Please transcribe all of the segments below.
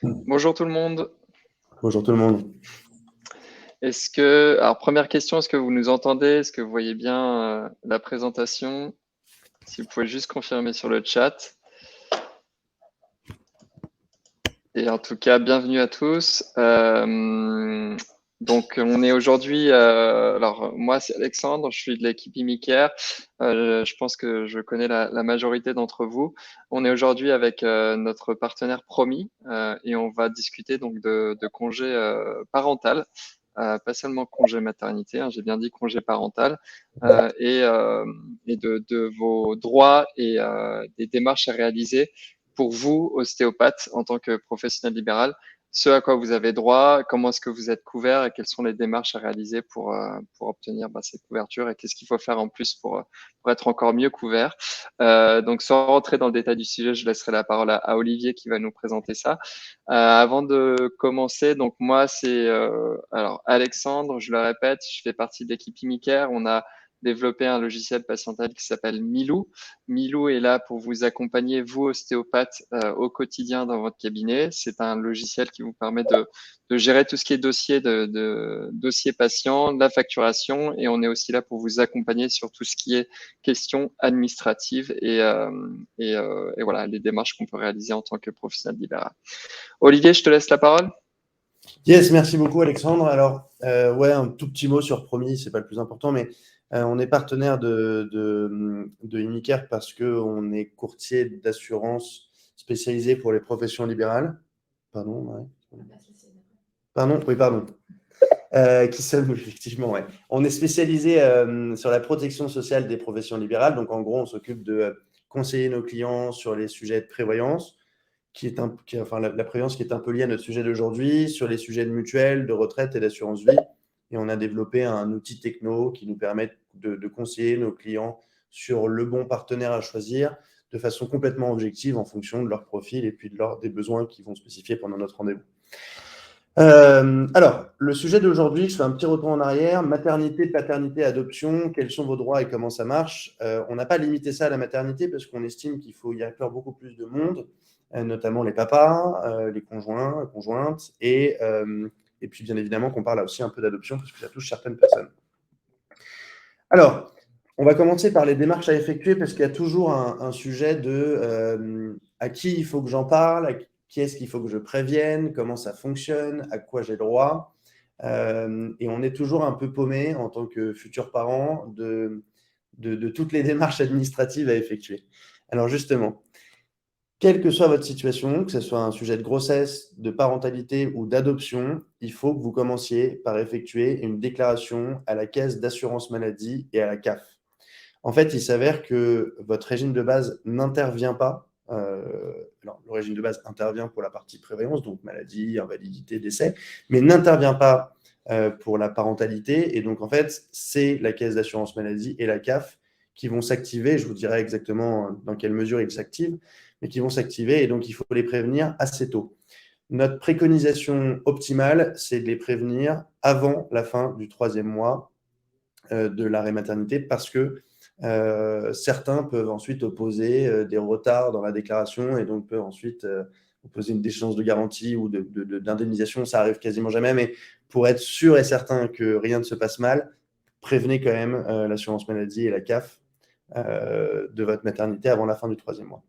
Bonjour tout le monde. Bonjour tout le monde. Alors première question, est-ce que vous nous entendez? Est-ce que vous voyez bien la présentation? Si vous pouvez juste confirmer sur le chat. Et en tout cas, bienvenue à tous. Donc, on est aujourd'hui. Alors, moi, c'est Alexandre, je suis de l'équipe Imicare. Je pense que je connais la majorité d'entre vous. On est aujourd'hui avec notre partenaire Promis et on va discuter donc de congé parental. Pas seulement congé maternité, hein, j'ai bien dit congé parental, et de vos droits et des démarches à réaliser pour vous, ostéopathe, en tant que professionnel libéral, ce à quoi vous avez droit, comment est-ce que vous êtes couvert et quelles sont les démarches à réaliser pour obtenir ces couvertures et qu'est-ce qu'il faut faire en plus pour être encore mieux couvert. Donc, sans rentrer dans le détail du sujet, je laisserai la parole à Olivier qui va nous présenter ça. Avant de commencer, donc moi, c'est alors Alexandre, je le répète, je fais partie de l'équipe Imicare. On a développé un logiciel patiental qui s'appelle Milou. Milou est là pour vous accompagner, vous, ostéopathe, au quotidien dans votre cabinet. C'est un logiciel qui vous permet de gérer tout ce qui est dossier patient, de la facturation, et on est aussi là pour vous accompagner sur tout ce qui est questions administratives et voilà, les démarches qu'on peut réaliser en tant que professionnel libéral. Olivier, je te laisse la parole. Yes, merci beaucoup Alexandre. Alors, ouais, un tout petit mot sur Promis, c'est pas le plus important, mais on est partenaire de Imicare parce qu'on est courtier d'assurance spécialisé pour les professions libérales. Pardon, ouais. Pardon, oui, pardon. Qui sommes-nous, effectivement, ouais. On est spécialisé sur la protection sociale des professions libérales. Donc, en gros, on s'occupe de conseiller nos clients sur les sujets de prévoyance, la prévoyance qui est un peu liée à notre sujet d'aujourd'hui, sur les sujets de mutuelle, de retraite et d'assurance vie. Et on a développé un outil techno qui nous permet de conseiller nos clients sur le bon partenaire à choisir de façon complètement objective en fonction de leur profil et puis des besoins qu'ils vont spécifier pendant notre rendez-vous. Alors, le sujet d'aujourd'hui, je fais un petit retour en arrière. Maternité, paternité, adoption, quels sont vos droits et comment ça marche? On n'a pas limité ça à la maternité parce qu'on estime qu'il faut y inclure beaucoup plus de monde, notamment les papas, les conjoints, conjointes, et puis bien évidemment qu'on parle aussi un peu d'adoption parce que ça touche certaines personnes. Alors, on va commencer par les démarches à effectuer parce qu'il y a toujours un sujet de à qui il faut que j'en parle, qui est-ce qu'il faut que je prévienne, comment ça fonctionne, à quoi j'ai droit. Et on est toujours un peu paumé en tant que futur parent de toutes les démarches administratives à effectuer. Alors justement, quelle que soit votre situation, que ce soit un sujet de grossesse, de parentalité ou d'adoption, il faut que vous commenciez par effectuer une déclaration à la caisse d'assurance maladie et à la CAF. En fait, il s'avère que votre régime de base n'intervient pas. Alors, le régime de base intervient pour la partie prévoyance, donc maladie, invalidité, décès, mais n'intervient pas pour la parentalité. Et donc, en fait, c'est la caisse d'assurance maladie et la CAF qui vont s'activer. Je vous dirai exactement dans quelle mesure ils s'activent, mais qui vont s'activer. Et donc, il faut les prévenir assez tôt. Notre préconisation optimale, c'est de les prévenir avant la fin du 3e mois de l'arrêt maternité parce que certains peuvent ensuite opposer des retards dans la déclaration et donc peuvent ensuite opposer une déchéance de garantie ou d'indemnisation. Ça arrive quasiment jamais, mais pour être sûr et certain que rien ne se passe mal, prévenez quand même l'assurance maladie et la CAF de votre maternité avant la fin du 3e mois.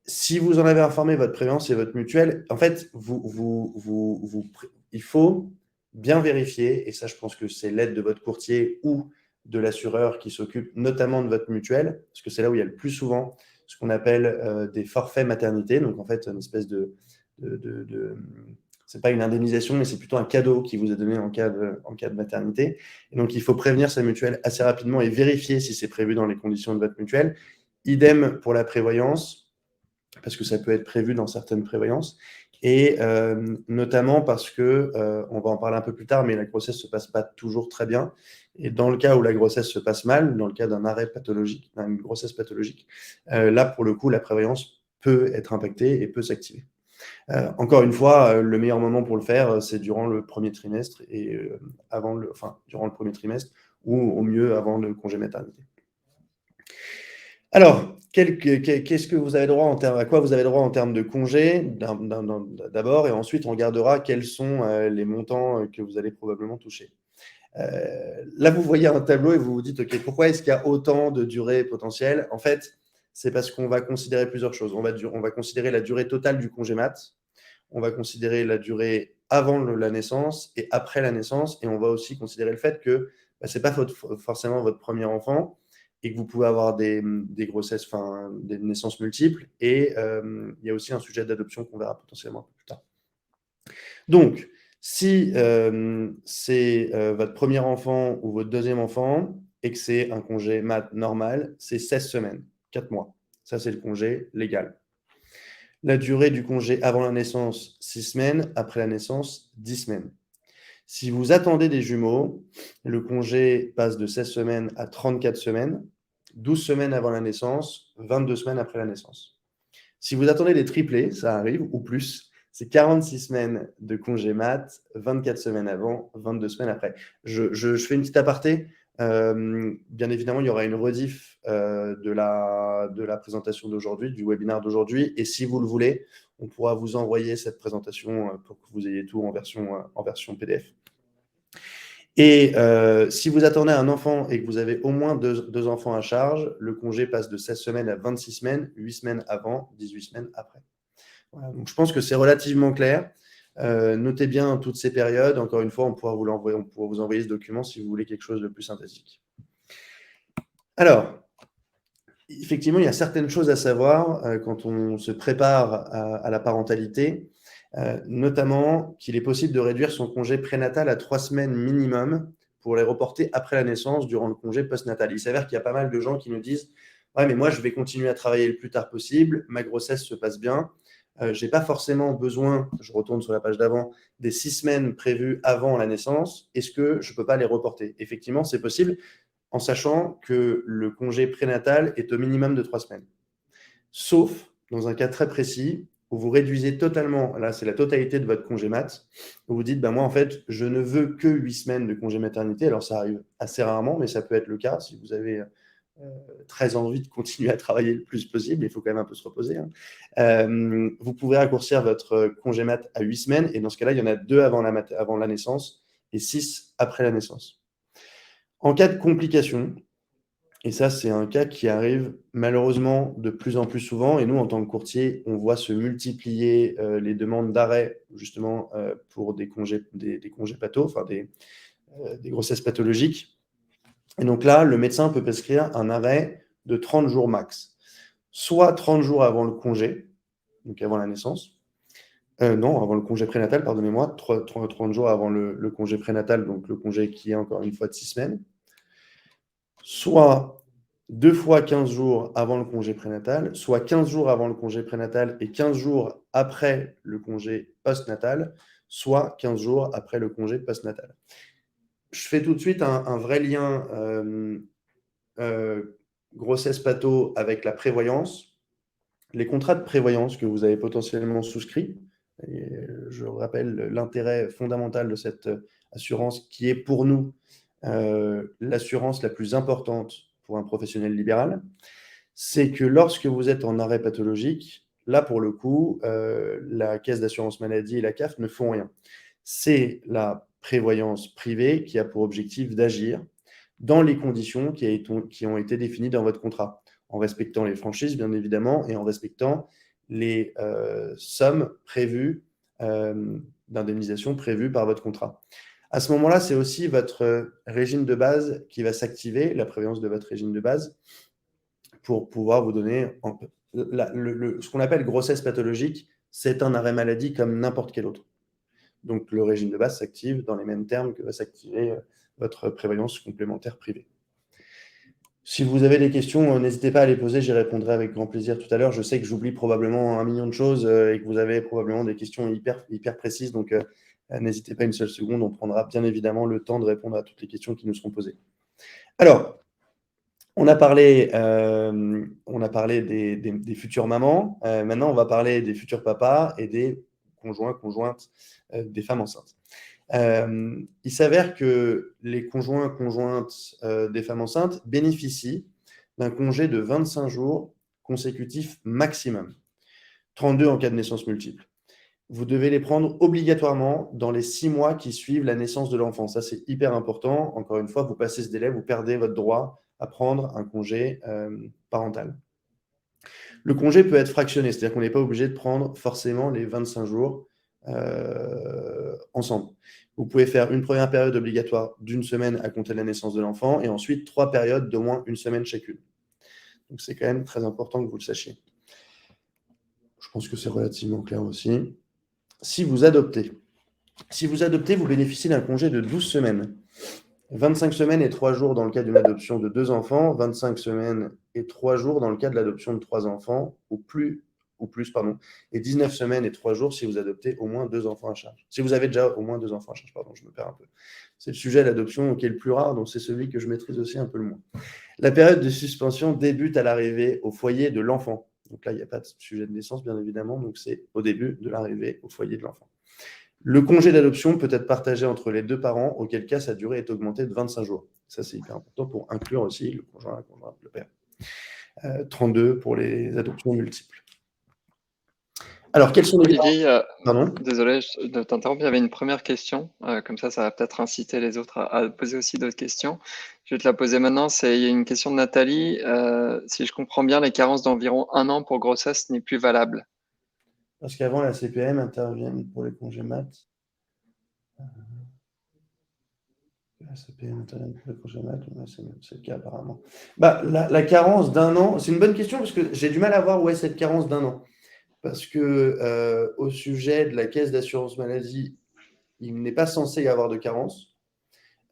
Si vous en avez informé votre prévoyance et votre mutuelle, en fait, il faut bien vérifier, et ça, je pense que c'est l'aide de votre courtier ou de l'assureur qui s'occupe notamment de votre mutuelle, parce que c'est là où il y a le plus souvent ce qu'on appelle des forfaits maternité. Donc, en fait, une espèce c'est pas une indemnisation, mais c'est plutôt un cadeau qui vous est donné en cas de maternité. Et donc, il faut prévenir sa mutuelle assez rapidement et vérifier si c'est prévu dans les conditions de votre mutuelle. Idem pour la prévoyance, parce que ça peut être prévu dans certaines prévoyances, et notamment parce que, on va en parler un peu plus tard, mais la grossesse ne se passe pas toujours très bien. Et dans le cas où la grossesse se passe mal, dans le cas d'un arrêt pathologique, d'une grossesse pathologique, là, pour le coup, la prévoyance peut être impactée et peut s'activer. Encore une fois, le meilleur moment pour le faire, c'est durant le premier trimestre et durant le premier trimestre ou au mieux avant le congé maternité. Alors, qu'est-ce que vous avez droit à quoi vous avez droit en termes de congés d'abord, et ensuite on regardera quels sont les montants que vous allez probablement toucher. Là, vous voyez un tableau et vous vous dites, OK, pourquoi est-ce qu'il y a autant de durée potentielle? En fait, c'est parce qu'on va considérer plusieurs choses. On va considérer la durée totale du congé mat, on va considérer la durée avant la naissance et après la naissance, et on va aussi considérer le fait que bah, ce n'est pas forcément votre premier enfant et que vous pouvez avoir des grossesses, enfin des naissances multiples, et il y a aussi un sujet d'adoption qu'on verra potentiellement un peu plus tard. Donc, si c'est votre premier enfant ou votre deuxième enfant et que c'est un congé mat normal, c'est 16 semaines, 4 mois. Ça, c'est le congé légal. La durée du congé avant la naissance, 6 semaines. Après la naissance, 10 semaines. Si vous attendez des jumeaux, le congé passe de 16 semaines à 34 semaines, 12 semaines avant la naissance, 22 semaines après la naissance. Si vous attendez des triplés, ça arrive, ou plus, c'est 46 semaines de congé mat, 24 semaines avant, 22 semaines après. Je fais une petite aparté. Bien évidemment, il y aura une rediff de la présentation d'aujourd'hui, du webinaire d'aujourd'hui. Et si vous le voulez, on pourra vous envoyer cette présentation pour que vous ayez tout en version PDF. Et si vous attendez un enfant et que vous avez au moins deux enfants à charge, le congé passe de 16 semaines à 26 semaines, 8 semaines avant, 18 semaines après. Voilà, donc je pense que c'est relativement clair. Notez bien toutes ces périodes. Encore une fois, on pourra vous envoyer ce document si vous voulez quelque chose de plus synthétique. Alors, effectivement, il y a certaines choses à savoir quand on se prépare à la parentalité, notamment qu'il est possible de réduire son congé prénatal à 3 semaines minimum pour les reporter après la naissance durant le congé postnatal. Il s'avère qu'il y a pas mal de gens qui nous disent « Ouais, mais moi, je vais continuer à travailler le plus tard possible, ma grossesse se passe bien, je n'ai pas forcément besoin, je retourne sur la page d'avant, des 6 semaines prévues avant la naissance, est-ce que je ne peux pas les reporter ?» Effectivement, c'est possible, en sachant que le congé prénatal est au minimum de 3 semaines. Sauf dans un cas très précis où vous réduisez totalement, là c'est la totalité de votre congé mat, où vous dites, moi en fait, je ne veux que 8 semaines de congé maternité. Alors ça arrive assez rarement, mais ça peut être le cas si vous avez très envie de continuer à travailler le plus possible, il faut quand même un peu se reposer. Vous pouvez raccourcir votre congé mat à 8 semaines, et dans ce cas-là, il y en a 2 avant la naissance et 6 après la naissance. En cas de complications, et ça, c'est un cas qui arrive malheureusement de plus en plus souvent, et nous, en tant que courtier, on voit se multiplier les demandes d'arrêt justement pour des congés pathos, enfin des grossesses pathologiques. Et donc là, le médecin peut prescrire un arrêt de 30 jours max. Soit 30 jours avant le congé, donc avant la naissance, non, avant le congé prénatal, pardonnez-moi, 30 jours avant le congé prénatal, donc le congé qui est encore une fois de 6 semaines, soit 2 fois 15 jours avant le congé prénatal, soit 15 jours avant le congé prénatal et 15 jours après le congé postnatal, soit 15 jours après le congé postnatal. Je fais tout de suite un vrai lien grossesse patho avec la prévoyance. Les contrats de prévoyance que vous avez potentiellement souscrits, et je rappelle l'intérêt fondamental de cette assurance qui est pour nous l'assurance la plus importante pour un professionnel libéral, c'est que lorsque vous êtes en arrêt pathologique, là pour le coup, la caisse d'assurance maladie et la CAF ne font rien. C'est la prévoyance privée qui a pour objectif d'agir dans les conditions qui ont été définies dans votre contrat, en respectant les franchises, bien évidemment, et en respectant les sommes prévues d'indemnisation prévues par votre contrat. À ce moment-là, c'est aussi votre régime de base qui va s'activer, la prévoyance de votre régime de base, pour pouvoir vous donner ce qu'on appelle grossesse pathologique, c'est un arrêt maladie comme n'importe quel autre. Donc, le régime de base s'active dans les mêmes termes que va s'activer votre prévoyance complémentaire privée. Si vous avez des questions, n'hésitez pas à les poser, j'y répondrai avec grand plaisir tout à l'heure. Je sais que j'oublie probablement 1 million de choses et que vous avez probablement des questions hyper précises, donc n'hésitez pas une seule seconde, on prendra bien évidemment le temps de répondre à toutes les questions qui nous seront posées. Alors, on a parlé des futures mamans, maintenant on va parler des futurs papas et des conjointes des femmes enceintes. Il s'avère que les conjointes des femmes enceintes bénéficient d'un congé de 25 jours consécutifs maximum. 32 en cas de naissance multiple. Vous devez les prendre obligatoirement dans les 6 mois qui suivent la naissance de l'enfant. Ça, c'est hyper important. Encore une fois, vous passez ce délai, vous perdez votre droit à prendre un congé parental. Le congé peut être fractionné, c'est-à-dire qu'on n'est pas obligé de prendre forcément les 25 jours ensemble. Vous pouvez faire une première période obligatoire d'1 semaine à compter de la naissance de l'enfant et ensuite 3 périodes d'au moins 1 semaine chacune. Donc, c'est quand même très important que vous le sachiez. Je pense que c'est relativement clair aussi. Si vous adoptez, vous bénéficiez d'un congé de 12 semaines. 25 semaines et 3 jours dans le cas d'une adoption de 2 enfants, 25 semaines et 3 jours dans le cas de l'adoption de 3 enfants, ou plus, et 19 semaines et 3 jours si vous adoptez au moins 2 enfants à charge. Si vous avez déjà au moins 2 enfants à charge, je me perds un peu. C'est le sujet de l'adoption qui est le plus rare, donc c'est celui que je maîtrise aussi un peu le moins. La période de suspension débute à l'arrivée au foyer de l'enfant. Donc là, il n'y a pas de sujet de naissance, bien évidemment, donc c'est au début de l'arrivée au foyer de l'enfant. Le congé d'adoption peut être partagé entre les 2 parents, auquel cas sa durée est augmentée de 25 jours. Ça, c'est hyper important pour inclure aussi le conjoint, la conjointe, le père. 32 pour les adoptions multiples. Alors, quels sont les Olivier, Pardon. désolé de t'interrompre, il y avait une première question, comme ça va peut-être inciter les autres à poser aussi d'autres questions. Je vais te la poser maintenant, il y a une question de Nathalie. Si je comprends bien, les carences d'environ 1 an pour grossesse n'est plus valable. Parce qu'avant, la CPM intervient pour les congés mat. La CPM intervient pour les congés mat, c'est le cas apparemment. La carence d'1 an, c'est une bonne question parce que j'ai du mal à voir où est cette carence d'1 an. Parce que au sujet de la caisse d'assurance maladie, il n'est pas censé y avoir de carence.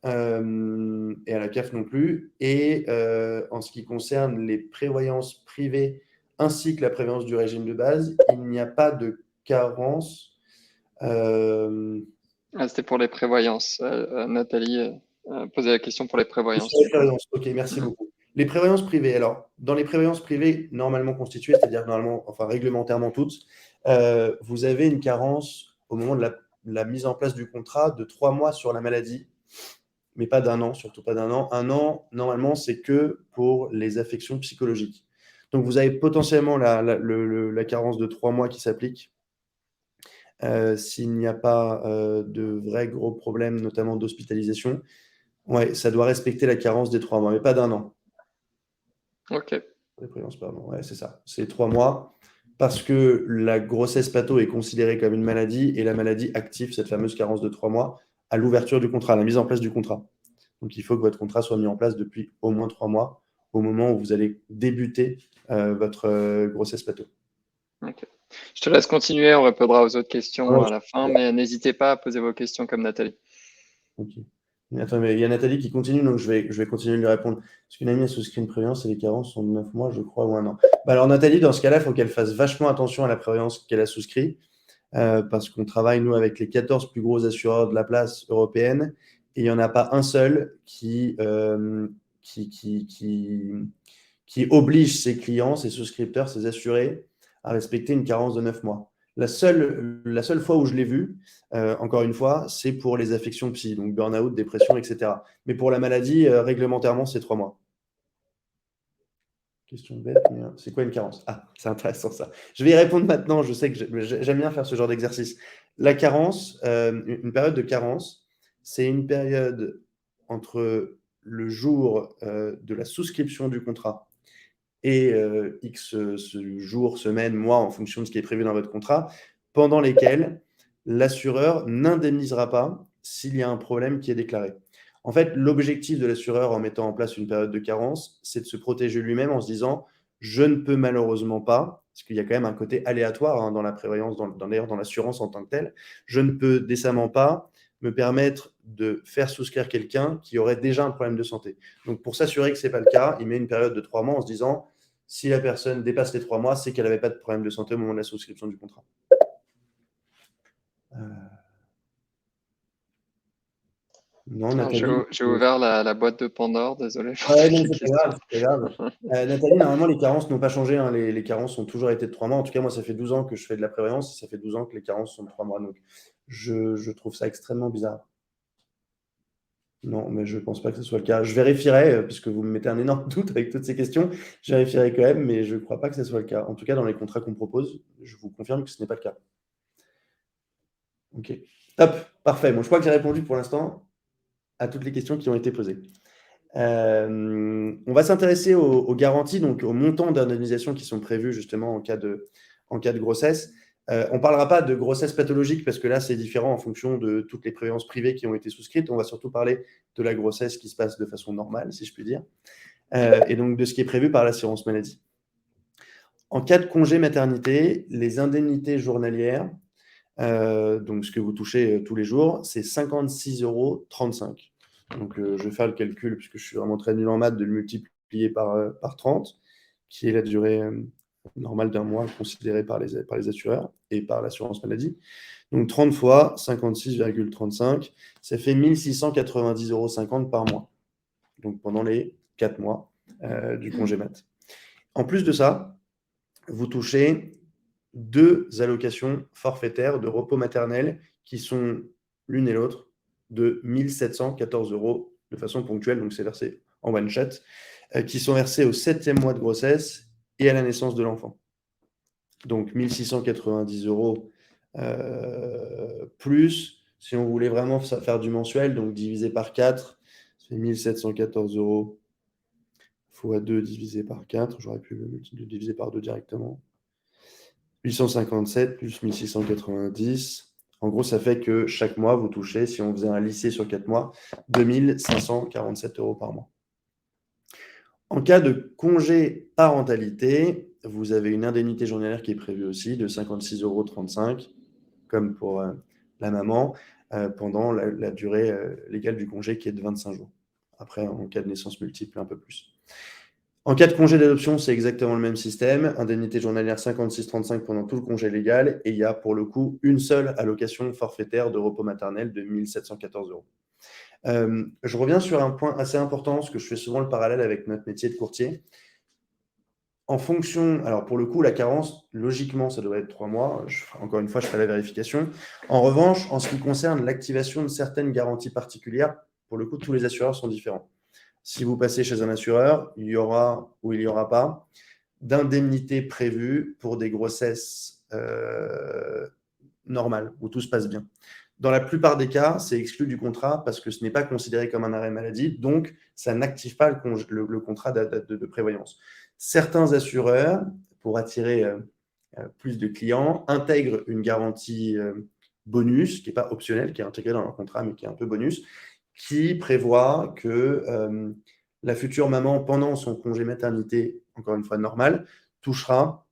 Et à la CAF non plus. Et en ce qui concerne les prévoyances privées ainsi que la prévoyance du régime de base, il n'y a pas de carence. C'était pour les prévoyances. Nathalie posait la question pour les prévoyances, Sur les du coup. prévoyances, ok, merci beaucoup. Les prévoyances privées, alors, dans les prévoyances privées normalement constituées, c'est-à-dire réglementairement toutes, vous avez une carence au moment de la mise en place du contrat de 3 mois sur la maladie, mais pas d'1 an, surtout pas d'1 an. 1 an, normalement, c'est que pour les affections psychologiques. Donc, vous avez potentiellement la carence de 3 mois qui s'applique s'il n'y a pas de vrais gros problèmes, notamment d'hospitalisation. Ouais, ça doit respecter la carence des 3 mois, mais pas d'1 an. Ok. Les prévoyances, pardon. Ouais, c'est ça. C'est 3 mois parce que la grossesse patho est considérée comme une maladie et la maladie active cette fameuse carence de 3 mois à l'ouverture du contrat, à la mise en place du contrat. Donc, il faut que votre contrat soit mis en place depuis au moins 3 mois au moment où vous allez débuter votre grossesse patho. Ok. Je te laisse continuer, on répondra aux autres questions Ouais, à la fin, mais n'hésitez pas à poser vos questions comme Nathalie. ok. Attends, mais il y a Nathalie qui continue, donc je vais continuer de lui répondre. Parce qu'une amie a souscrit une prévoyance et les carences sont de 9 mois, je crois, ou 1 an. Alors, Nathalie, dans ce cas-là, il faut qu'elle fasse vachement attention à la prévoyance qu'elle a souscrite. Parce qu'on travaille, nous, avec les 14 plus gros assureurs de la place européenne, et il n'y en a pas un seul qui oblige ses clients, ses souscripteurs, ses assurés à respecter une carence de 9 mois. La seule fois où je l'ai vu, encore une fois, c'est pour les affections psy, donc burn-out, dépression, etc. Mais pour la maladie, réglementairement, c'est 3 mois. Question bête, mais c'est quoi une carence? Ah, c'est intéressant ça. Je vais y répondre maintenant. Je sais que j'aime bien faire ce genre d'exercice. La carence, une période de carence, c'est une période entre le jour de la souscription du contrat et X jours, semaines, mois, en fonction de ce qui est prévu dans votre contrat, pendant lesquels l'assureur n'indemnisera pas s'il y a un problème qui est déclaré. En fait, l'objectif de l'assureur en mettant en place une période de carence, c'est de se protéger lui-même en se disant je ne peux malheureusement pas, parce qu'il y a quand même un côté aléatoire dans la prévoyance, d'ailleurs dans l'assurance en tant que telle, je ne peux décemment pas me permettre de faire souscrire quelqu'un qui aurait déjà un problème de santé. Donc pour s'assurer que ce n'est pas le cas, il met une période de 3 mois en se disant si la personne dépasse les 3 mois, c'est qu'elle n'avait pas de problème de santé au moment de la souscription du contrat. Non, Nathalie. J'ai ouvert la boîte de Pandore, désolé pour Ouais, toutes non, les c'est pas questions. grave, c'est pas grave. Nathalie, normalement, les carences n'ont pas changé, hein. Les carences ont toujours été de 3 mois. En tout cas, moi, ça fait 12 ans que je fais de la prévoyance et ça fait 12 ans que les carences sont de 3 mois. Donc, je trouve ça extrêmement bizarre. Non, mais je ne pense pas que ce soit le cas. Je vérifierai, puisque vous me mettez un énorme doute avec toutes ces questions. Je vérifierai quand même, mais je ne crois pas que ce soit le cas. En tout cas, dans les contrats qu'on propose, je vous confirme que ce n'est pas le cas. OK. Top, parfait. Bon, je crois que j'ai répondu pour l'instant à toutes les questions qui ont été posées. On va s'intéresser aux garanties, donc aux montants d'indemnisation qui sont prévus justement en cas de grossesse. On ne parlera pas de grossesse pathologique parce que là, c'est différent en fonction de toutes les prévoyances privées qui ont été souscrites. On va surtout parler de la grossesse qui se passe de façon normale, si je puis dire, et donc de ce qui est prévu par l'assurance maladie. En cas de congé maternité, les indemnités journalières, donc ce que vous touchez tous les jours, c'est 56,35 €. Donc, je vais faire le calcul, puisque je suis vraiment très nul en maths, de le multiplier par 30, qui est la durée normale d'un mois considérée par les assureurs et par l'assurance maladie. Donc 30 fois 56,35, ça fait 1 690,50 € par mois. Donc pendant les 4 mois du congé mat. En plus de ça, vous touchez 2 allocations forfaitaires de repos maternel qui sont l'une et l'autre de 1 714 € de façon ponctuelle, donc c'est versé en one shot, qui sont versés au 7e mois de grossesse et à la naissance de l'enfant. Donc 1 690 € plus, si on voulait vraiment faire du mensuel, donc divisé par 4, c'est 1 714 € fois 2 divisé par 4, j'aurais pu le diviser par 2 directement. 857 plus 1690. En gros, ça fait que chaque mois, vous touchez, si on faisait un lycée sur 4 mois, 2 547 € par mois. En cas de congé parentalité, vous avez une indemnité journalière qui est prévue aussi de 56,35 €, comme pour la maman, pendant la durée légale du congé qui est de 25 jours. Après, en cas de naissance multiple, un peu plus. En cas de congé d'adoption, c'est exactement le même système. Indemnité journalière 56,35 € pendant tout le congé légal. Et il y a pour le coup une seule allocation forfaitaire de repos maternel de 1 714 €. Je reviens sur un point assez important, parce que je fais souvent le parallèle avec notre métier de courtier. En fonction, alors pour le coup, la carence, logiquement, ça doit être 3 mois. Encore une fois, je ferai la vérification. En revanche, en ce qui concerne l'activation de certaines garanties particulières, pour le coup, tous les assureurs sont différents. Si vous passez chez un assureur, il y aura ou il n'y aura pas d'indemnité prévue pour des grossesses normales, où tout se passe bien. Dans la plupart des cas, c'est exclu du contrat parce que ce n'est pas considéré comme un arrêt maladie, donc ça n'active pas le contrat de prévoyance. Certains assureurs, pour attirer plus de clients, intègrent une garantie bonus, qui n'est pas optionnelle, qui est intégrée dans leur contrat, mais qui est un peu bonus, qui prévoit que la future maman, pendant son congé maternité, encore une fois normal, touchera,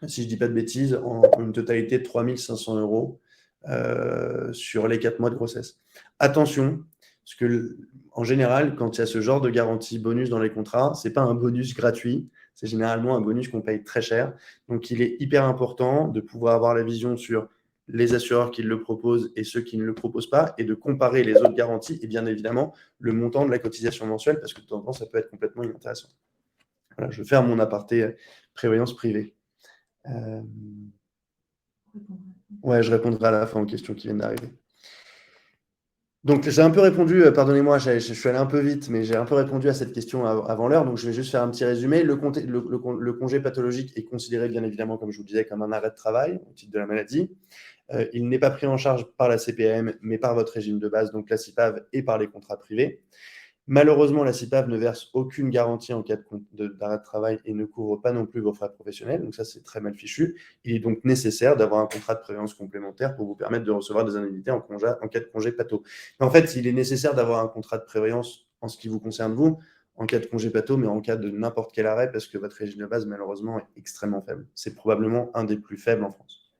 si je ne dis pas de bêtises, en une totalité de 3 500 € sur les 4 mois de grossesse. Attention, parce que en général, quand il y a ce genre de garantie bonus dans les contrats, ce n'est pas un bonus gratuit, c'est généralement un bonus qu'on paye très cher. Donc, il est hyper important de pouvoir avoir la vision sur les assureurs qui le proposent et ceux qui ne le proposent pas, et de comparer les autres garanties et bien évidemment le montant de la cotisation mensuelle, parce que de temps en temps, ça peut être complètement inintéressant. Voilà, je vais faire mon aparté prévoyance privée. Ouais, je répondrai à la fin aux questions qui viennent d'arriver. Donc, j'ai un peu répondu, pardonnez-moi, je suis allé un peu vite, mais j'ai un peu répondu à cette question avant l'heure, donc je vais juste faire un petit résumé. Le congé pathologique est considéré, bien évidemment, comme je vous disais, comme un arrêt de travail au titre de la maladie. Il n'est pas pris en charge par la CPAM, mais par votre régime de base, donc la CIPAV, et par les contrats privés. Malheureusement, la CIPAV ne verse aucune garantie en cas d'arrêt de travail et ne couvre pas non plus vos frais professionnels. Donc ça, c'est très mal fichu. Il est donc nécessaire d'avoir un contrat de prévoyance complémentaire pour vous permettre de recevoir des indemnités en cas de congé pathos. Mais en fait, il est nécessaire d'avoir un contrat de prévoyance en ce qui vous concerne vous, en cas de congé pathos, mais en cas de n'importe quel arrêt, parce que votre régime de base, malheureusement, est extrêmement faible. C'est probablement un des plus faibles en France.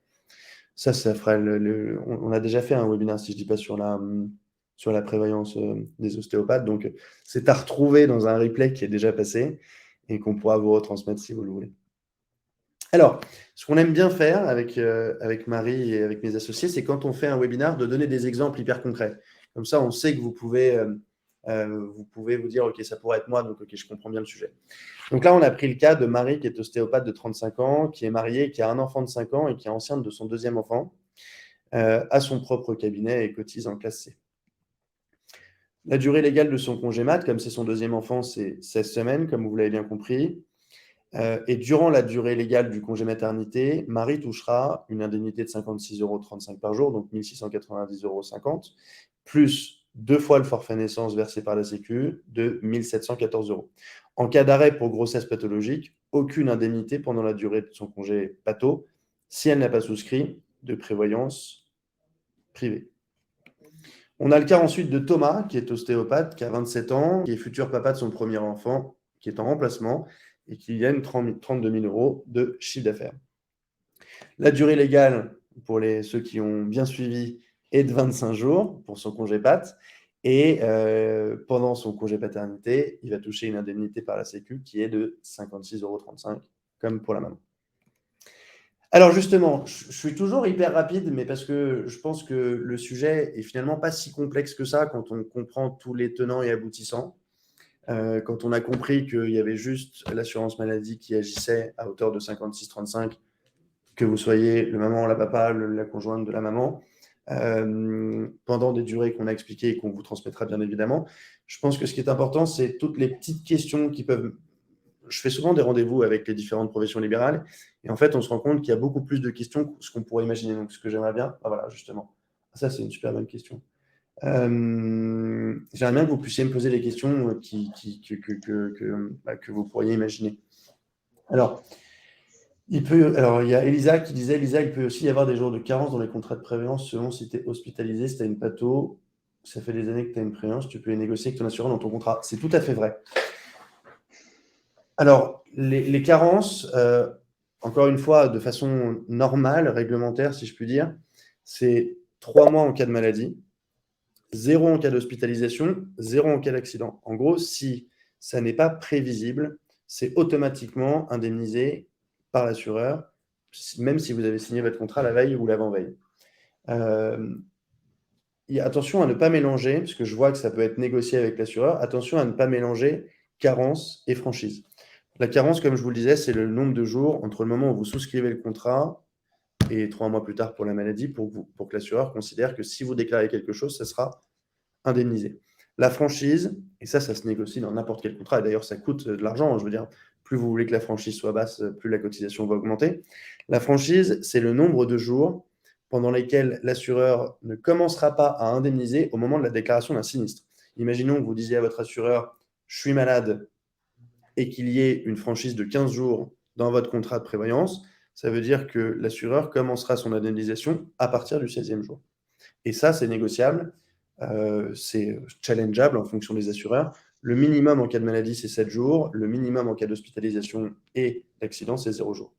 Ça fera on a déjà fait un webinaire, si je ne dis pas, sur la prévoyance des ostéopathes. Donc, c'est à retrouver dans un replay qui est déjà passé et qu'on pourra vous retransmettre si vous le voulez. Alors, ce qu'on aime bien faire avec Marie et avec mes associés, c'est quand on fait un webinaire, de donner des exemples hyper concrets. Comme ça, on sait que vous pouvez vous dire, OK, ça pourrait être moi, donc OK, je comprends bien le sujet. Donc là, on a pris le cas de Marie, qui est ostéopathe de 35 ans, qui est mariée, qui a un enfant de 5 ans et qui est enceinte de son deuxième enfant, à son propre cabinet et cotise en classe C. La durée légale de son congé mat, comme c'est son deuxième enfant, c'est 16 semaines, comme vous l'avez bien compris. Et durant la durée légale du congé maternité, Marie touchera une indemnité de 56,35 € par jour, donc 1 690,50 €, plus 2 fois le forfait naissance versé par la Sécu de 1 714 €. En cas d'arrêt pour grossesse pathologique, aucune indemnité pendant la durée de son congé patho si elle n'a pas souscrit de prévoyance privée. On a le cas ensuite de Thomas, qui est ostéopathe, qui a 27 ans, qui est futur papa de son premier enfant, qui est en remplacement et qui gagne 32 000 € de chiffre d'affaires. La durée légale, pour ceux qui ont bien suivi, est de 25 jours pour son congé pat. Et pendant son congé paternité, il va toucher une indemnité par la Sécu qui est de 56,35 €, comme pour la maman. Alors justement, je suis toujours hyper rapide, mais parce que je pense que le sujet est finalement pas si complexe que ça quand on comprend tous les tenants et aboutissants. Quand on a compris qu'il y avait juste l'assurance maladie qui agissait à hauteur de 56,35, que vous soyez le maman, la papa, la conjointe de la maman, pendant des durées qu'on a expliquées et qu'on vous transmettra bien évidemment. Je pense que ce qui est important, c'est toutes les petites questions qui peuvent... Je fais souvent des rendez-vous avec les différentes professions libérales et en fait, on se rend compte qu'il y a beaucoup plus de questions que ce qu'on pourrait imaginer. Donc, ce que j'aimerais bien, voilà, justement, ça, c'est une super bonne question. J'aimerais bien que vous puissiez me poser les questions que vous pourriez imaginer. Alors, il y a Elisa qui disait, Elisa, il peut aussi y avoir des jours de carence dans les contrats de prévoyance selon si tu es hospitalisé, si tu as une patho, ça fait des années que tu as une prévoyance, tu peux les négocier avec ton assureur dans ton contrat. C'est tout à fait vrai. Alors, les carences, encore une fois, de façon normale, réglementaire, si je puis dire, c'est 3 mois en cas de maladie, 0 en cas d'hospitalisation, 0 en cas d'accident. En gros, si ça n'est pas prévisible, c'est automatiquement indemnisé par l'assureur, même si vous avez signé votre contrat la veille ou l'avant-veille. Attention à ne pas mélanger, parce que je vois que ça peut être négocié avec l'assureur, attention à ne pas mélanger carence et franchise. La carence, comme je vous le disais, c'est le nombre de jours entre le moment où vous souscrivez le contrat et 3 mois plus tard pour la maladie, pour que l'assureur considère que si vous déclarez quelque chose, ça sera indemnisé. La franchise, et ça se négocie dans n'importe quel contrat, et d'ailleurs ça coûte de l'argent, je veux dire, plus vous voulez que la franchise soit basse, plus la cotisation va augmenter. La franchise, c'est le nombre de jours pendant lesquels l'assureur ne commencera pas à indemniser au moment de la déclaration d'un sinistre. Imaginons que vous disiez à votre assureur, je suis malade, et qu'il y ait une franchise de 15 jours dans votre contrat de prévoyance, ça veut dire que l'assureur commencera son indemnisation à partir du 16e jour. Et ça, c'est négociable, c'est challengeable en fonction des assureurs. Le minimum en cas de maladie, c'est 7 jours. Le minimum en cas d'hospitalisation et d'accident, c'est 0 jours.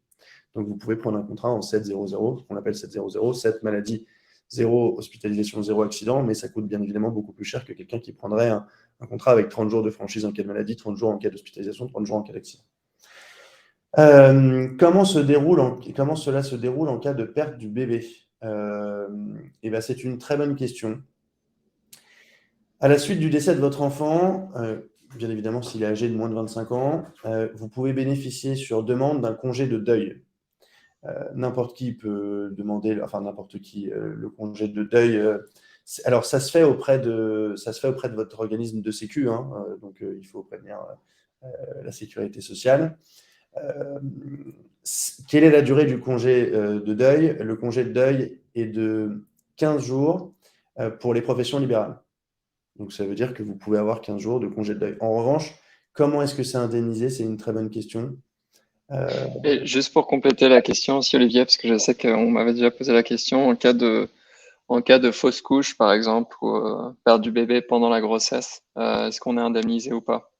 Donc, vous pouvez prendre un contrat en 7-0-0, on appelle 7-0-0, 7 maladies, 0 hospitalisation, 0 accident, mais ça coûte bien évidemment beaucoup plus cher que quelqu'un qui prendrait un contrat avec 30 jours de franchise en cas de maladie, 30 jours en cas d'hospitalisation, 30 jours en cas d'accident. Comment cela se déroule en cas de perte du bébé? Et ben, c'est une très bonne question. À la suite du décès de votre enfant, bien évidemment s'il est âgé de moins de 25 ans, vous pouvez bénéficier sur demande d'un congé de deuil. N'importe qui peut demander, enfin n'importe qui, le congé de deuil. Alors ça se fait auprès de votre organisme de sécu, hein, donc il faut prévenir la sécurité sociale. Quelle est la durée du congé de deuil? Le congé de deuil est de 15 jours pour les professions libérales. Donc, ça veut dire que vous pouvez avoir 15 jours de congé de deuil. En revanche, comment est-ce que c'est indemnisé? C'est une très bonne question. Et juste pour compléter la question aussi, Olivier, parce que je sais qu'on m'avait déjà posé la question, en cas de fausse couche, par exemple, ou perte du bébé pendant la grossesse, est-ce qu'on est indemnisé ou pas?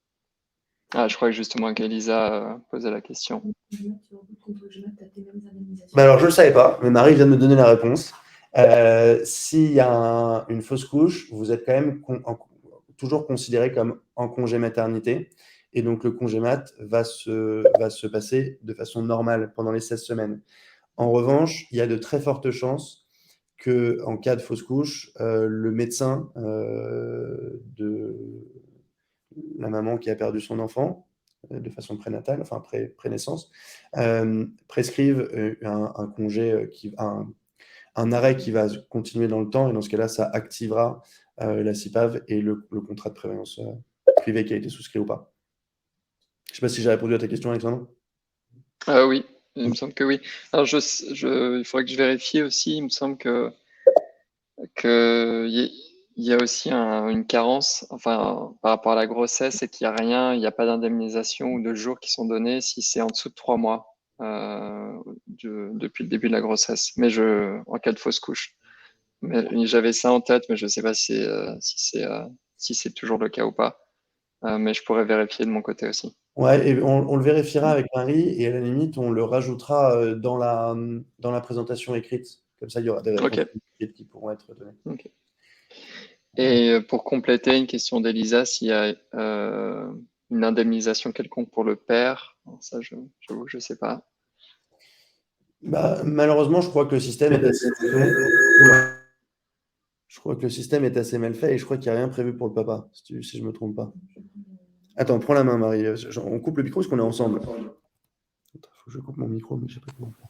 Ah, je crois que justement qu'Elisa posait la question. Alors, je ne le savais pas, mais Marie vient de me donner la réponse. S'il y a une fausse couche, vous êtes quand même toujours considéré comme en congé maternité. Et donc, le congé mat va se passer de façon normale pendant les 16 semaines. En revanche, il y a de très fortes chances qu'en cas de fausse couche, le médecin de la maman qui a perdu son enfant de façon prénatale, enfin pré-naissance, prescrive un congé, un arrêt qui va continuer dans le temps, et dans ce cas-là, ça activera la CIPAV et le contrat de prévoyance privée qui a été souscrit ou pas. Je ne sais pas si j'ai répondu à ta question, Alexandre. Oui, il me semble que oui. Alors, il faudrait que je vérifie aussi. Il me semble que il y a aussi une carence, enfin, par rapport à la grossesse, et qu'il n'y a rien, il n'y a pas d'indemnisation ou de jours qui sont donnés si c'est en dessous de 3 mois depuis le début de la grossesse. Mais en cas de fausse couche. Mais j'avais ça en tête, mais je ne sais pas si c'est toujours le cas ou pas. Mais je pourrais vérifier de mon côté aussi. Ouais, et on le vérifiera avec Marie et à la limite, on le rajoutera dans la présentation écrite. Comme ça, il y aura des réponses Ok. écrites qui pourront être données. Ok. Et pour compléter, une question d'Elisa, s'il y a une indemnisation quelconque pour le père, ça, j'avoue que je ne sais pas. Bah, malheureusement, je crois que le système est assez mal fait. Oula. Je crois que le système est assez mal fait et je crois qu'il n'y a rien prévu pour le papa, si je ne me trompe pas. Attends, prends la main, Marie. On coupe le micro parce qu'on est ensemble. Il faut que je coupe mon micro, mais je ne sais pas comment faire.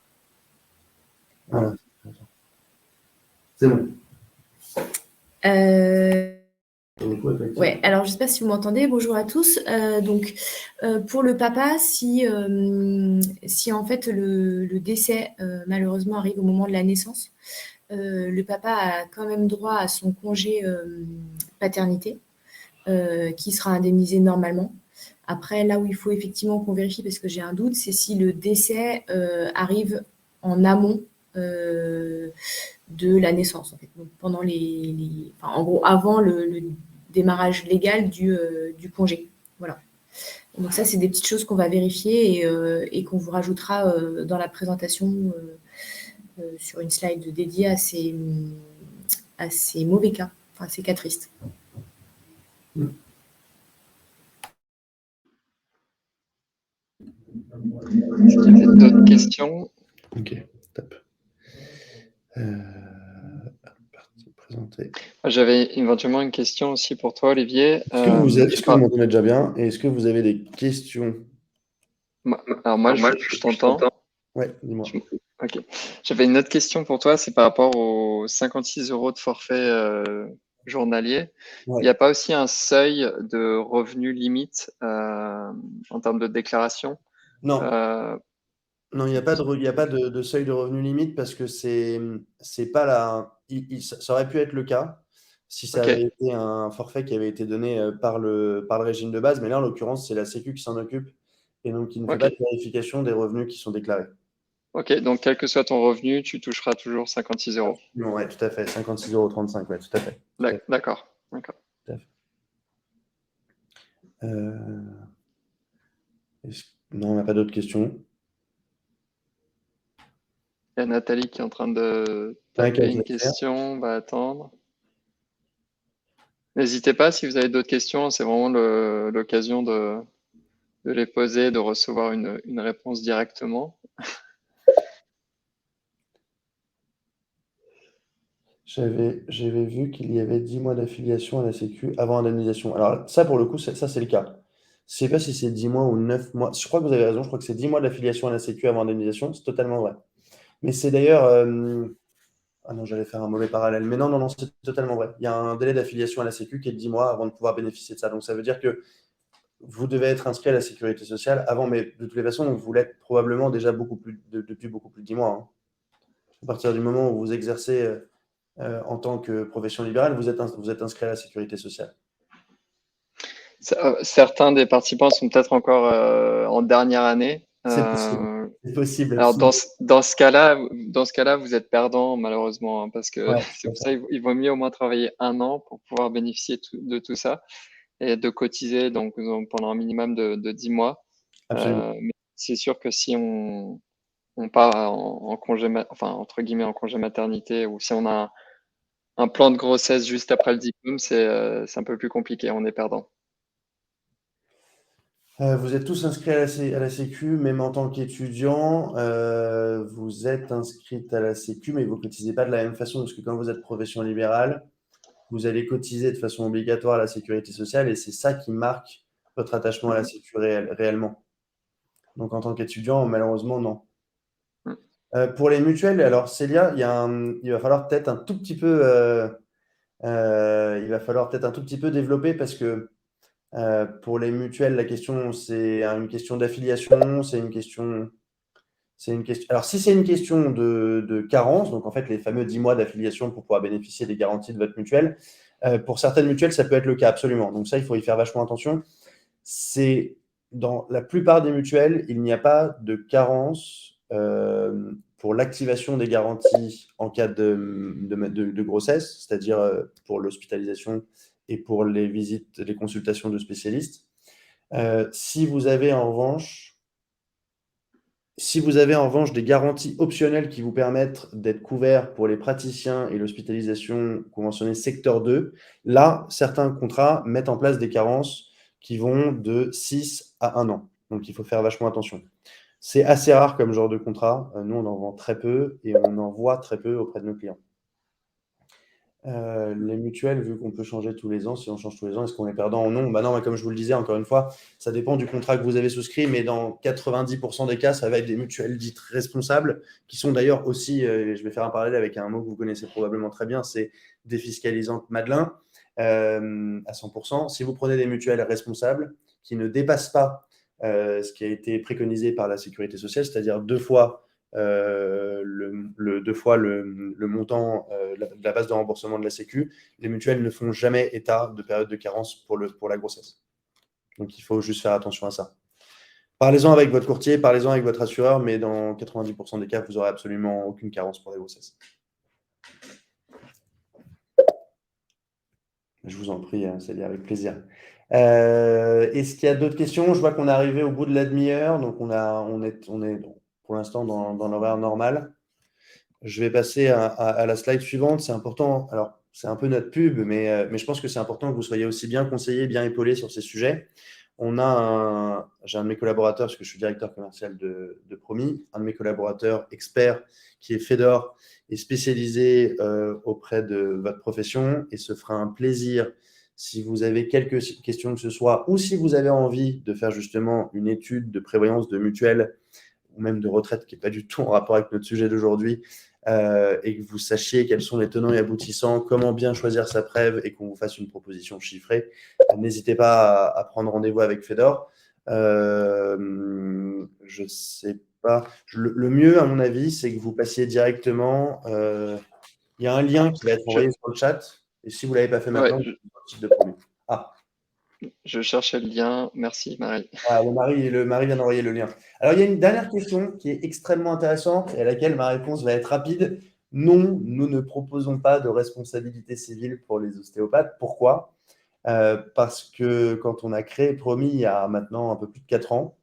Voilà. C'est bon. Ouais, alors je ne sais pas si vous m'entendez. Bonjour à tous. Pour le papa, si en fait le décès malheureusement arrive au moment de la naissance, le papa a quand même droit à son congé paternité qui sera indemnisé normalement. Après, là où il faut effectivement qu'on vérifie, parce que j'ai un doute, c'est si le décès arrive en amont de la naissance, en fait. Donc, pendant en gros, avant le démarrage légal du congé. Voilà. Donc ça, c'est des petites choses qu'on va vérifier et qu'on vous rajoutera dans la présentation sur une slide dédiée à ces mauvais cas, enfin ces cas tristes. Est-ce qu'il y avait d'autres questions? Ok, top. Présenter. J'avais éventuellement une question aussi pour toi, Olivier. Est-ce que vous m'entendez déjà bien? Et est-ce que vous avez des questions? Alors moi, je t'entends. Ouais, dis-moi. Ok. J'avais une autre question pour toi, c'est par rapport aux 56 euros de forfait journalier. Il Ouais. n'y a pas aussi un seuil de revenu limite en termes de déclaration? Non, Euh, non, il n'y a pas de seuil de revenu limite parce que c'est pas ça aurait pu être le cas si ça ok, avait été un forfait qui avait été donné par le régime de base, mais là, en l'occurrence, c'est la Sécu qui s'en occupe et donc qui ne fait ok, pas de vérification des revenus qui sont déclarés. ok. Donc, quel que soit ton revenu, tu toucheras toujours 56 euros. Non, ouais, tout à fait. 56,35 €, ouais, tout à fait. Tout à fait, D'accord, d'accord. tout à fait. Euh, Non, on n'a pas d'autres questions. Il y a Nathalie qui est en train de Ouais, taper qu'elle une va faire. question, on va attendre. N'hésitez pas si vous avez d'autres questions, c'est vraiment l'occasion de les poser, de recevoir une réponse directement. J'avais vu qu'il y avait 10 mois d'affiliation à la Sécu avant indemnisation. Alors ça, pour le coup, ça c'est le cas. Je ne sais pas si c'est 10 mois ou 9 mois. Je crois que vous avez raison, je crois que c'est 10 mois d'affiliation à la Sécu avant indemnisation. C'est totalement vrai. Mais c'est d'ailleurs... Ah non, j'allais faire un mauvais parallèle. Mais non, non, non, c'est totalement vrai. Il y a un délai d'affiliation à la Sécu qui est de 10 mois avant de pouvoir bénéficier de ça. Donc ça veut dire que vous devez être inscrit à la Sécurité sociale avant, mais de toutes les façons, vous l'êtes probablement déjà depuis beaucoup plus de 10 mois, hein. À partir du moment où vous exercez en tant que profession libérale, vous êtes inscrit à la Sécurité sociale. Certains des participants sont peut-être encore en dernière année. C'est possible. C'est possible, Alors absolument. dans ce cas-là, vous êtes perdant malheureusement, hein, parce que Ouais, c'est pour ça il vaut mieux au moins travailler 1 an pour pouvoir bénéficier de tout ça et de cotiser donc pendant un minimum de 10 mois. absolument. Mais c'est sûr que si on part en congé, enfin entre guillemets en congé maternité, ou si on a un plan de grossesse juste après le diplôme, c'est un peu plus compliqué, on est perdant. Vous êtes tous inscrits à la Sécu, même en tant qu'étudiant, vous êtes inscrits à la Sécu, mais vous ne cotisez pas de la même façon, parce que quand vous êtes profession libérale, vous allez cotiser de façon obligatoire à la sécurité sociale, et c'est ça qui marque votre attachement à la Mhm. Sécu réellement. Donc en tant qu'étudiant, malheureusement, non. Mhm. Pour les mutuelles, alors Célia, il va falloir peut-être un tout petit peu Il va falloir peut-être un tout petit peu développer parce que pour les mutuelles, la question, c'est une question d'affiliation, c'est une question. Alors, si c'est une question de carence, donc en fait les fameux 10 mois d'affiliation pour pouvoir bénéficier des garanties de votre mutuelle, pour certaines mutuelles, ça peut être le cas, absolument. Donc ça, il faut y faire vachement attention. C'est dans la plupart des mutuelles, il n'y a pas de carence pour l'activation des garanties en cas de grossesse, c'est-à-dire pour l'hospitalisation et pour les visites, les consultations de spécialistes. Si vous avez en revanche des garanties optionnelles qui vous permettent d'être couverts pour les praticiens et l'hospitalisation conventionnée secteur 2, là, certains contrats mettent en place des carences qui vont de 6 à 1 an. Donc, il faut faire vachement attention. C'est assez rare comme genre de contrat. Nous, on en vend très peu et on en voit très peu auprès de nos clients. Les mutuelles, vu qu'on peut changer tous les ans, si on change tous les ans, est-ce qu'on est perdant ou non? Bah non, mais comme je vous le disais, encore une fois, ça dépend du contrat que vous avez souscrit, mais dans 90% des cas, ça va être des mutuelles dites responsables, qui sont d'ailleurs aussi, je vais faire un parallèle avec un mot que vous connaissez probablement très bien, c'est défiscalisante Madelin, à 100%. Si vous prenez des mutuelles responsables qui ne dépassent pas ce qui a été préconisé par la Sécurité sociale, c'est-à-dire 2 fois le montant de la base de remboursement de la Sécu, les mutuelles ne font jamais état de période de carence pour la grossesse. Donc, il faut juste faire attention à ça. Parlez-en avec votre courtier, parlez-en avec votre assureur, mais dans 90% des cas, vous n'aurez absolument aucune carence pour la grossesse. Je vous en prie, c'est avec plaisir. Est-ce qu'il y a d'autres questions? Je vois qu'on est arrivé au bout de la demi-heure, donc on est pour l'instant dans l'horaire normal. Je vais passer à la slide suivante. C'est important. Alors, c'est un peu notre pub, mais je pense que c'est important que vous soyez aussi bien conseillé, bien épaulé sur ces sujets. J'ai un de mes collaborateurs, parce que je suis directeur commercial de Promis, un de mes collaborateurs experts qui est Fedor et spécialisé auprès de votre profession et se fera un plaisir si vous avez quelques questions que ce soit ou si vous avez envie de faire justement une étude de prévoyance de mutuelle ou même de retraite qui n'est pas du tout en rapport avec notre sujet d'aujourd'hui, et que vous sachiez quels sont les tenants et aboutissants, comment bien choisir sa preuve et qu'on vous fasse une proposition chiffrée, n'hésitez pas à prendre rendez-vous avec Fedor. Je ne sais pas. Le mieux, à mon avis, c'est que vous passiez directement. Il y a un lien qui va être envoyé sur le chat. Et si vous ne l'avez pas fait maintenant, Ouais, vous sur le site de Promis. je cherchais le lien. Merci, Marie. Le mari vient d'envoyer le lien. Alors, il y a une dernière question qui est extrêmement intéressante et à laquelle ma réponse va être rapide. Non, nous ne proposons pas de responsabilité civile pour les ostéopathes. Pourquoi? Parce que quand on a créé Promis il y a maintenant un peu plus de 4 ans,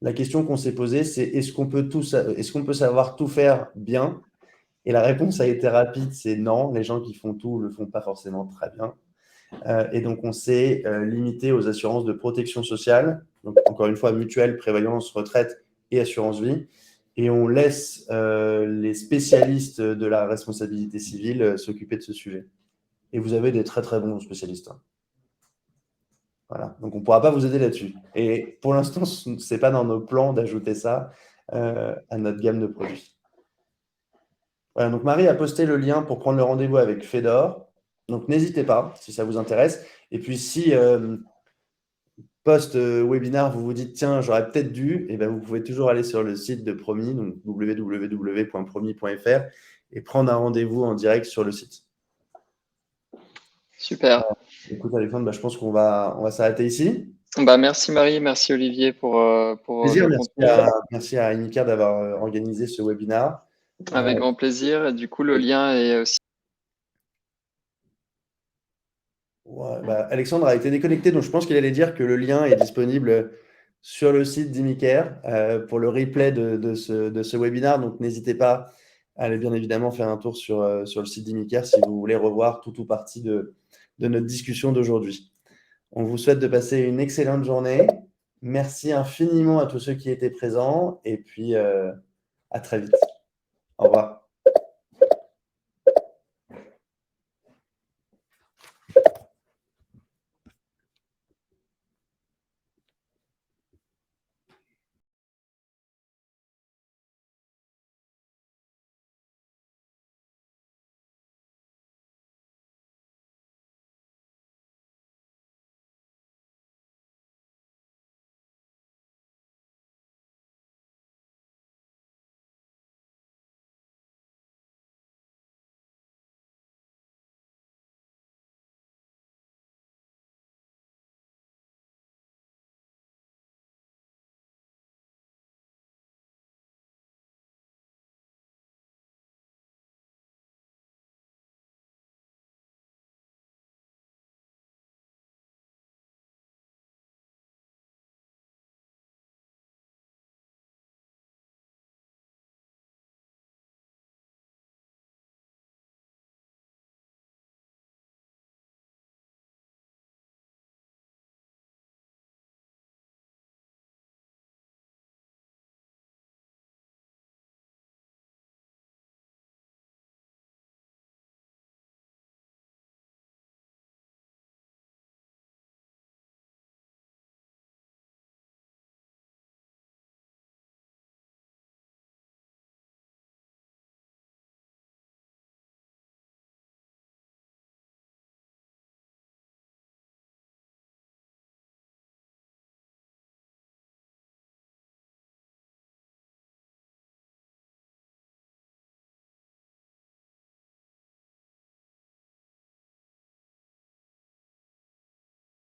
la question qu'on s'est posée, c'est est-ce qu'on peut savoir tout faire bien? Et la réponse a été rapide, c'est non. Les gens qui font tout ne le font pas forcément très bien. Et donc, on s'est limité aux assurances de protection sociale. Donc, encore une fois, mutuelle, prévoyance, retraite et assurance vie. Et on laisse les spécialistes de la responsabilité civile s'occuper de ce sujet. Et vous avez des très, très bons spécialistes. Voilà. Donc, on ne pourra pas vous aider là-dessus. Et pour l'instant, ce n'est pas dans nos plans d'ajouter ça à notre gamme de produits. Voilà, donc Marie a posté le lien pour prendre le rendez-vous avec Fedor. Donc, n'hésitez pas si ça vous intéresse. Et puis, si post-webinar, vous vous dites, tiens, j'aurais peut-être dû, et ben, vous pouvez toujours aller sur le site de Promis, donc www.promis.fr, et prendre un rendez-vous en direct sur le site. Super. Écoute, Alexandre, je pense qu'on va s'arrêter ici. Merci Marie, merci Olivier pour Plaisir, le contenu. merci à Inika d'avoir organisé ce webinar. Avec grand plaisir. Et du coup, le lien est aussi. Alexandre a été déconnecté, donc je pense qu'il allait dire que le lien est disponible sur le site d'Imicare pour le replay de ce webinar. Donc, n'hésitez pas à aller bien évidemment faire un tour sur le site d'Imicare si vous voulez revoir tout ou partie de notre discussion d'aujourd'hui. On vous souhaite de passer une excellente journée. Merci infiniment à tous ceux qui étaient présents et puis à très vite. Au revoir.